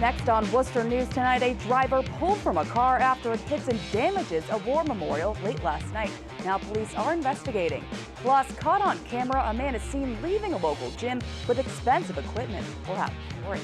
Next on Worcester News tonight, a driver pulled from a car after it hits and damages a war memorial late last night. Now police are investigating. Plus, caught on camera, a man is seen leaving a local gym with expensive equipment. We'll have a story.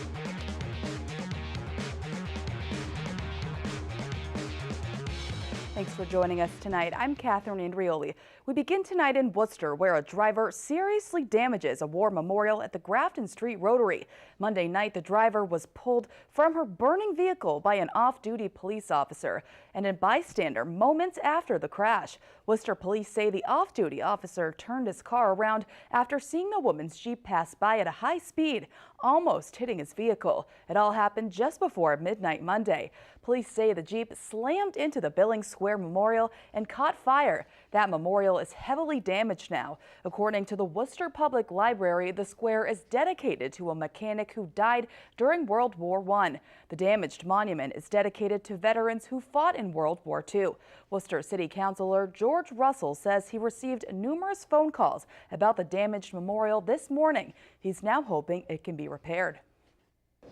Thanks for joining us tonight. I'm Catherine Andrioli. We begin tonight in Worcester, where a driver seriously damages a war memorial at the Grafton Street Rotary. Monday night, the driver was pulled from her burning vehicle by an off-duty police officer and a bystander moments after the crash. Worcester police say the off-duty officer turned his car around after seeing the woman's Jeep pass by at a high speed, almost hitting his vehicle. It all happened just before midnight Monday. Police say the Jeep slammed into the Billings Square Memorial and caught fire. That memorial is heavily damaged now. According to the Worcester Public Library, the square is dedicated to a mechanic who died during World War I. The damaged monument is dedicated to veterans who fought in World War II. Worcester City Councilor George Russell says he received numerous phone calls about the damaged memorial this morning. He's now hoping it can be repaired.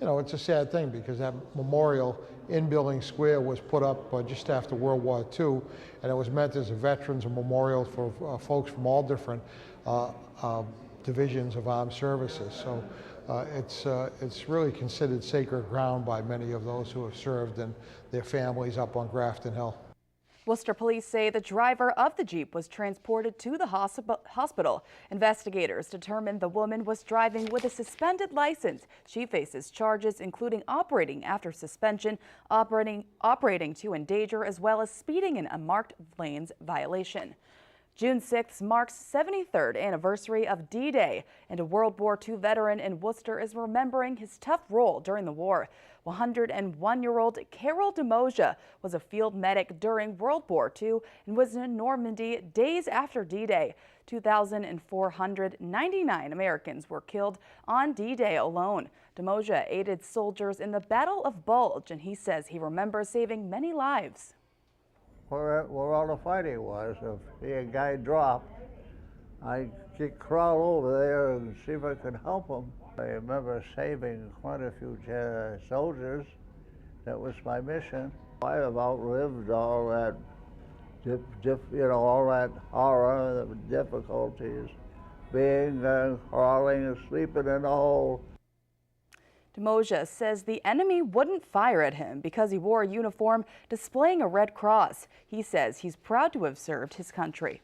You know, it's a sad thing because that memorial in Billings Square was put up just after World War II, and it was meant as a veterans memorial for folks from all different divisions of armed services. So it's really considered sacred ground by many of those who have served and their families up on Grafton Hill. Worcester police say the driver of the Jeep was transported to the hospital. Investigators determined the woman was driving with a suspended license. She faces charges including operating after suspension, operating to endanger, as well as speeding in a marked lanes violation. June 6th marks 73rd anniversary of D-Day, and a World War II veteran in Worcester is remembering his tough role during the war. 101-year-old Carol DeMoja was a field medic during World War II and was in Normandy days after D-Day. 2,499 Americans were killed on D-Day alone. DeMoja aided soldiers in the Battle of Bulge, and he says he remembers saving many lives. Where all the fighting was, if a guy dropped, I'd crawl over there and see if I could help him. I remember saving quite a few soldiers. That was my mission. I have outlived all that, all that horror, the difficulties, being crawling and sleeping in a hole. DeMoja says the enemy wouldn't fire at him because he wore a uniform displaying a red cross. He says he's proud to have served his country.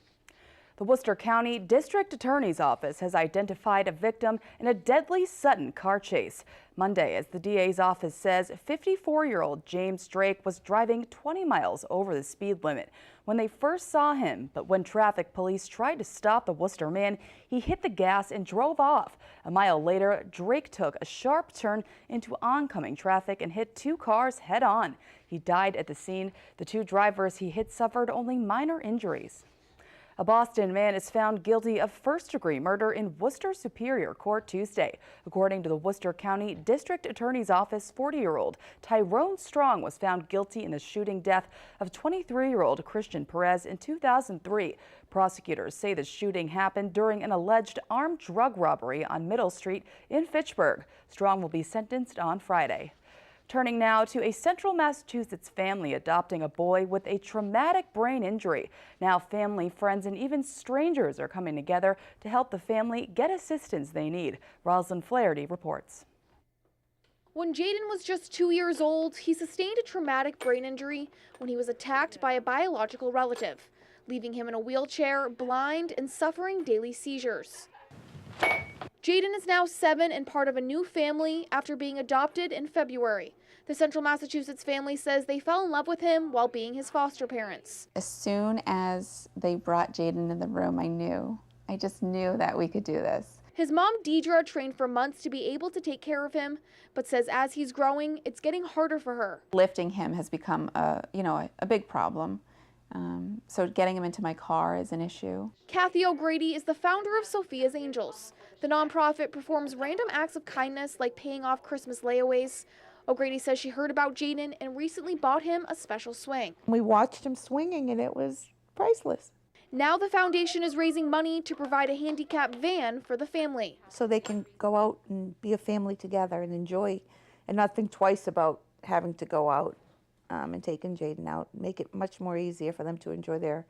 The Worcester County District Attorney's Office has identified a victim in a deadly sudden car chase. Monday, as the DA's office says, 54-year-old James Drake was driving 20 miles over the speed limit when they first saw him. But when traffic police tried to stop the Worcester man, he hit the gas and drove off. A mile later, Drake took a sharp turn into oncoming traffic and hit two cars head on. He died at the scene. The two drivers he hit suffered only minor injuries. A Boston man is found guilty of first-degree murder in Worcester Superior Court Tuesday. According to the Worcester County District Attorney's Office, 40-year-old Tyrone Strong was found guilty in the shooting death of 23-year-old Christian Perez in 2003. Prosecutors say the shooting happened during an alleged armed drug robbery on Middle Street in Fitchburg. Strong will be sentenced on Friday. Turning now to a Central Massachusetts family adopting a boy with a traumatic brain injury. Now family, friends, and even strangers are coming together to help the family get assistance they need. Rosalind Flaherty reports. When Jayden was just 2 years old, he sustained a traumatic brain injury when he was attacked by a biological relative, leaving him in a wheelchair, blind, and suffering daily seizures. Jayden is now 7 and part of a new family after being adopted in February. The Central Massachusetts family says they fell in love with him while being his foster parents. As soon as they brought Jayden in the room, I just knew that we could do this. His mom, DEIDRA, trained for months to be able to take care of him, but says as he's growing, it's getting harder for her. Lifting him has become a big problem. So getting him into my car is an issue. Kathy O'Grady is the founder of Sophia's Angels. The nonprofit performs random acts of kindness like paying off Christmas layaways. O'Grady says she heard about Jayden and recently bought him a special swing. We watched him swinging and it was priceless. Now the foundation is raising money to provide a handicap van for the family. So they can go out and be a family together and enjoy and not think twice about having to go out and taking Jayden out. Make it much more easier for them to enjoy their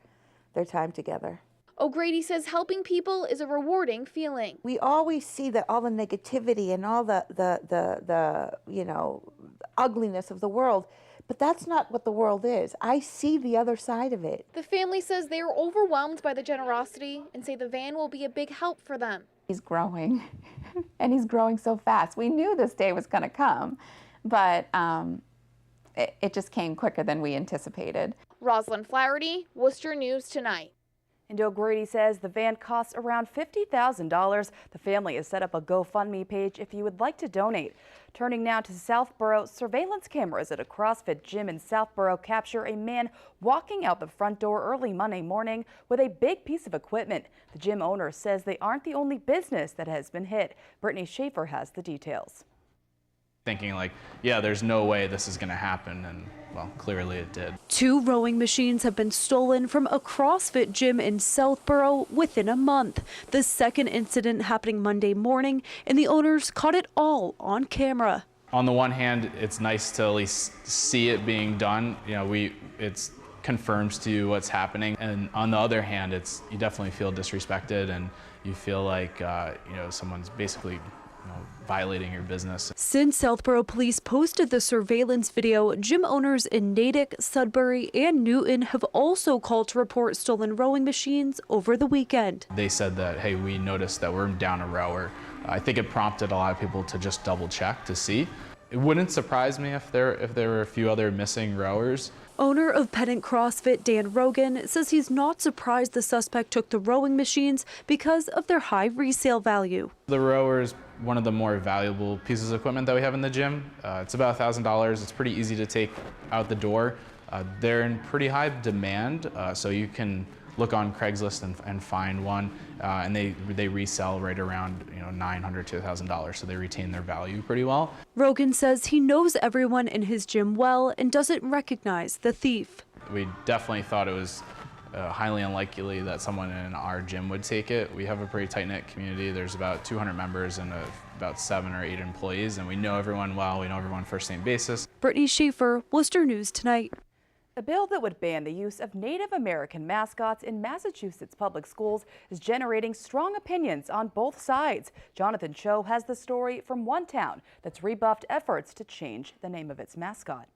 time together. O'Grady says helping people is a rewarding feeling. We always see that all the negativity and all the ugliness of the world, but that's not what the world is. I see the other side of it. The family says they are overwhelmed by the generosity and say the van will be a big help for them. He's growing, and he's growing so fast. We knew this day was going to come, but it just came quicker than we anticipated. Rosalind Flaherty, Worcester News Tonight. And O'Grady says the van costs around $50,000. The family has set up a GoFundMe page if you would like to donate. Turning now to Southborough, surveillance cameras at a CrossFit gym in Southborough capture a man walking out the front door early Monday morning with a big piece of equipment. The gym owner says they aren't the only business that has been hit. Brittany Schaefer has the details. Thinking like, yeah, there's no way this is going to happen, and well, clearly it did. 2 rowing machines have been stolen from a CrossFit gym in Southborough within a month. The second incident happening Monday morning, and the owners caught it all on camera. On the one hand, it's nice to at least see it being done. You know, it confirms to you what's happening, and on the other hand, you definitely feel disrespected, and you feel like someone's basically violating your business. Since Southborough police posted the surveillance video, gym owners in Natick, Sudbury, and Newton have also called to report stolen rowing machines over the weekend. They said that, hey, we noticed that we're down a rower. I think it prompted a lot of people to just double check to see. It wouldn't surprise me if there were a few other missing rowers. Owner of Pennant CrossFit, Dan Rogan, says he's not surprised the suspect took the rowing machines because of their high resale value. The rower is one of the more valuable pieces of equipment that we have in the gym. It's about $1,000. It's pretty easy to take out the door. They're in pretty high demand, so you can look on Craigslist and find one, and they resell right around $900 to $1,000, so they retain their value pretty well. Rogan says he knows everyone in his gym well and doesn't recognize the thief. We definitely thought it was highly unlikely that someone in our gym would take it. We have a pretty tight-knit community. There's about 200 members and about 7 or 8 employees, and we know everyone well. We know everyone first-name basis. Brittany Schaefer, Worcester News Tonight. A bill that would ban the use of Native American mascots in Massachusetts public schools is generating strong opinions on both sides. Jonathan CHOE has the story from one town that's rebuffed efforts to change the name of its mascot.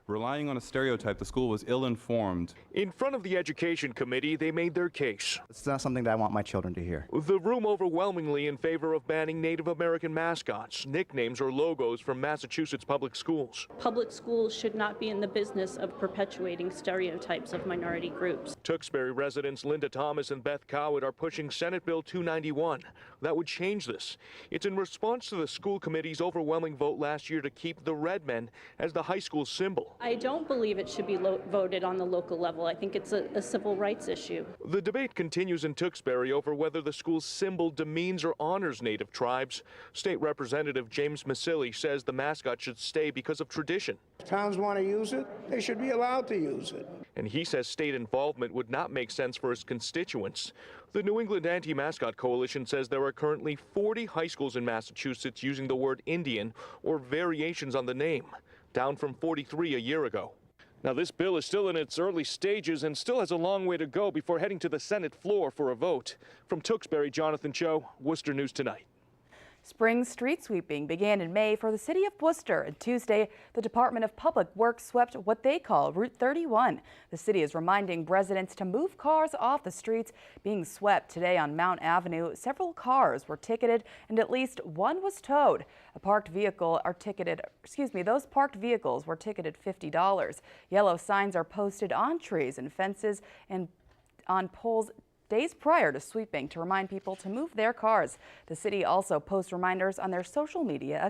Relying on a stereotype, the school was ill-informed. In front of the Education Committee, they made their case. It's not something that I want my children to hear. The room overwhelmingly in favor of banning Native American mascots, nicknames, or logos from Massachusetts public schools. Public schools should not be in the business of perpetuating stereotypes of minority groups. Tewksbury residents Linda Thomas and Beth Coward are pushing Senate Bill 291. That would change this. It's in response to the school committee's overwhelming vote last year to keep the red men as the high school symbol. I don't believe it should be voted on the local level. I think it's a civil rights issue. The debate continues in Tewksbury over whether the school's symbol demeans or honors Native tribes. State Representative James Masilli says the mascot should stay because of tradition. If towns want to use it, they should be allowed to use it. And he says state involvement would not make sense for his constituents. The New England Anti-Mascot Coalition says there are currently 40 high schools in Massachusetts using the word Indian or variations on the name, down from 43 a year ago. Now, this bill is still in its early stages and still has a long way to go before heading to the Senate floor for a vote. From Tewksbury, Jonathan CHOE, Worcester News Tonight. Spring street sweeping began in May for the city of Worcester, and Tuesday, the Department of Public Works swept what they call Route 31. The city is reminding residents to move cars off the streets being swept. Today on Mount Avenue, several cars were ticketed and at least one was towed. Those parked vehicles were ticketed $50. Yellow signs are posted on trees and fences and on poles days prior to sweeping to remind people to move their cars. The city also posts reminders on their social media